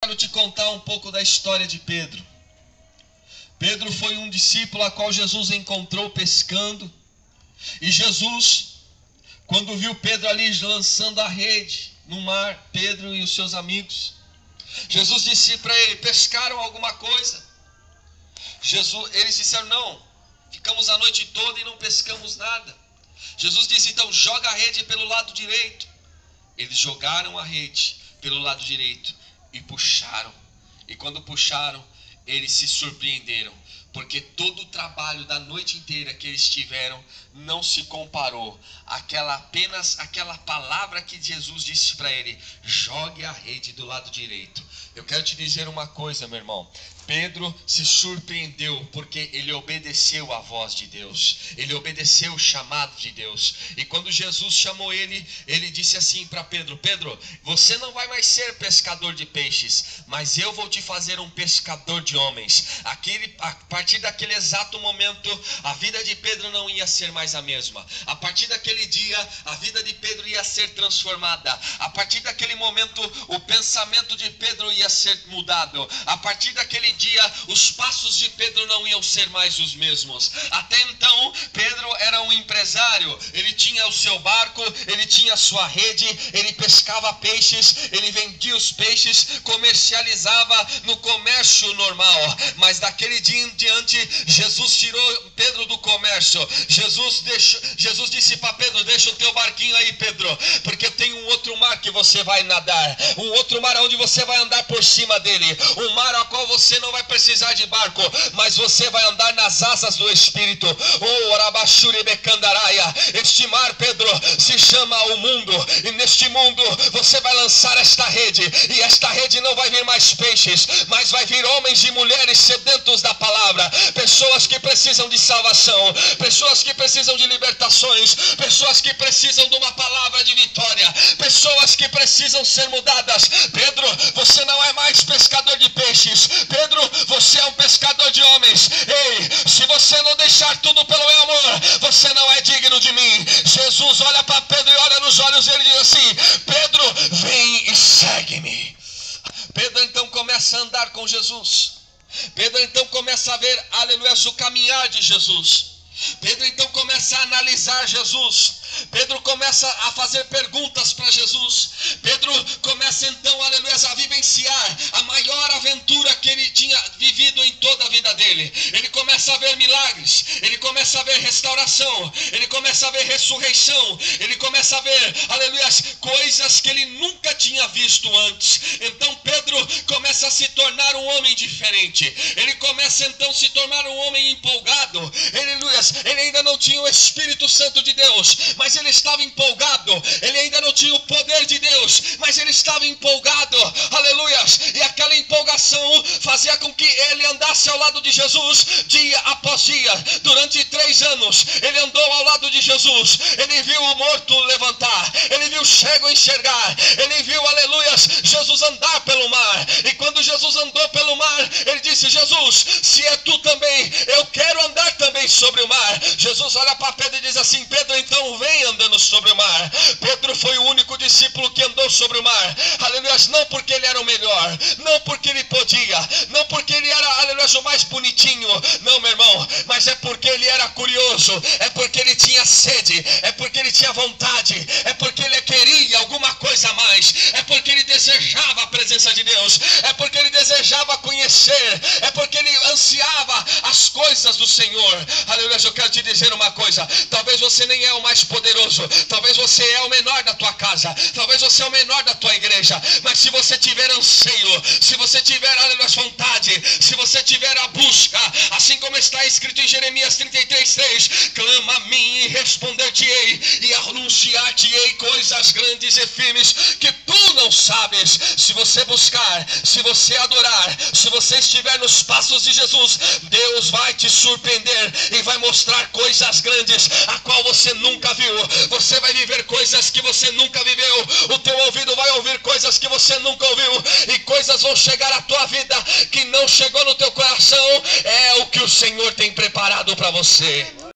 Quero te contar um pouco da história de Pedro. Pedro foi um discípulo a qual Jesus encontrou pescando. E Jesus, quando viu Pedro ali lançando a rede no mar, Pedro e os seus amigos, Jesus disse para ele: pescaram alguma coisa? Eles disseram: não, ficamos a noite toda e não pescamos nada. Jesus disse: então joga a rede pelo lado direito. Eles jogaram a rede pelo lado direito e puxaram. E quando puxaram, eles se surpreenderam, porque todo o trabalho da noite inteira que eles tiveram não se comparou apenas aquela palavra que Jesus disse para ele: jogue a rede do lado direito. Eu quero te dizer uma coisa, meu irmão. Pedro se surpreendeu porque ele obedeceu a voz de Deus, ele obedeceu o chamado de Deus. E quando Jesus chamou ele, ele disse assim para Pedro: Pedro, você não vai mais ser pescador de peixes, mas eu vou te fazer um pescador de homens. A partir daquele exato momento, a vida de Pedro não ia ser mais a mesma. A partir daquele dia, a vida de Pedro ia ser transformada. A partir daquele momento, o pensamento de Pedro ia ser mudado. A partir daquele dia, os passos de Pedro não iam ser mais os mesmos. Até então, Pedro era um empresário. Ele tinha o seu barco, ele tinha a sua rede, ele pescava peixes, ele vendia os peixes, comercializava no comércio normal. Mas daquele dia em diante, Jesus tirou Pedro do comércio. Jesus disse para Pedro: deixa o teu barquinho aí, Pedro, porque tem um outro mar que você vai nadar, um outro mar onde você vai andar por cima dele, um mar ao qual você não vai precisar de barco, mas você vai andar nas asas do Espírito. Oh, Arabashuri Becandaraia. Este mar, Pedro, se chama o mundo, e neste mundo você vai lançar esta rede, e esta rede não vai vir mais peixes, mas vai vir homens e mulheres sedentos da palavra, pessoas que precisam de salvação, pessoas que precisam de libertações, pessoas que precisam de uma palavra de vitória, pessoas que precisam ser mudadas. Pedro, você não é mais pescador de peixes. Pedro, você é um pescador de homens. Ei, se você não deixar tudo pelo meu amor, você não é digno de mim. Jesus olha para Pedro e olha nos olhos dele e diz assim: Pedro, vem e segue-me. Pedro então começa a andar com Jesus. Pedro então começa a ver, aleluia, o caminhar de Jesus. Pedro então começa a analisar Jesus. Pedro começa a fazer perguntas para Jesus. Pedro começa então, aleluia, a vivenciar a maior aventura que ele tinha vivido em toda a vida dele. Ele começa a ver milagres, ele começa a ver restauração, ele começa a ver ressurreição, ele começa a ver, aleluia, coisas que ele nunca tinha visto antes. Então Pedro começa a se tornar um homem diferente. Ele começa então a se tornar um homem empolgado. Aleluia, ele ainda não tinha o Espírito Santo de Deus, mas ele estava empolgado. Ele ainda não tinha o poder de Deus, mas ele estava empolgado, aleluia. E aquela empolgação fazia com que ele andasse ao lado de Jesus dia após dia. Durante 3 anos ele andou ao lado de Jesus. Ele viu o morto levantar, ele viu o cego enxergar, ele viu, aleluia, Jesus andar pelo mar. E quando Jesus andou pelo mar, ele disse: Jesus, se é tu também, eu quero andar também sobre o mar. Jesus olha para Pedro e diz assim: Pedro, então vem andando sobre o mar. Pedro foi o único discípulo que andou sobre o mar, aleluia, não porque ele era o melhor, não porque ele podia, não porque ele era, aleluia, o mais bonitinho, não, meu irmão, mas é porque ele era curioso, é porque ele tinha sede, é porque ele tinha vontade, é porque ele queria alguma coisa a mais, é porque ele desejava a presença de Deus, é porque ele desejava conhecer, é porque ele ansiava as coisas do Senhor. Aleluia, eu quero te dizer uma coisa: talvez você nem é o mais poderoso, talvez você é o menor da tua casa, talvez você é o menor da tua igreja, mas se você tiver anseio, se você tiver, aleluia, vontade, se você tiver a busca, assim como está escrito em Jeremias 33:3, clama a mim e responder-te-ei, e anunciar-te-ei coisas grandes e firmes que tu não sabes. Se você buscar, se você adorar, se você estiver nos passos de Jesus, Deus vai te surpreender e vai mostrar coisas grandes a qual você nunca viu. Você vai viver coisas que você nunca viveu. O teu ouvido vai ouvir coisas que você nunca ouviu, e coisas vão chegar à tua vida que não chegou no teu coração. É o que o Senhor tem preparado para você.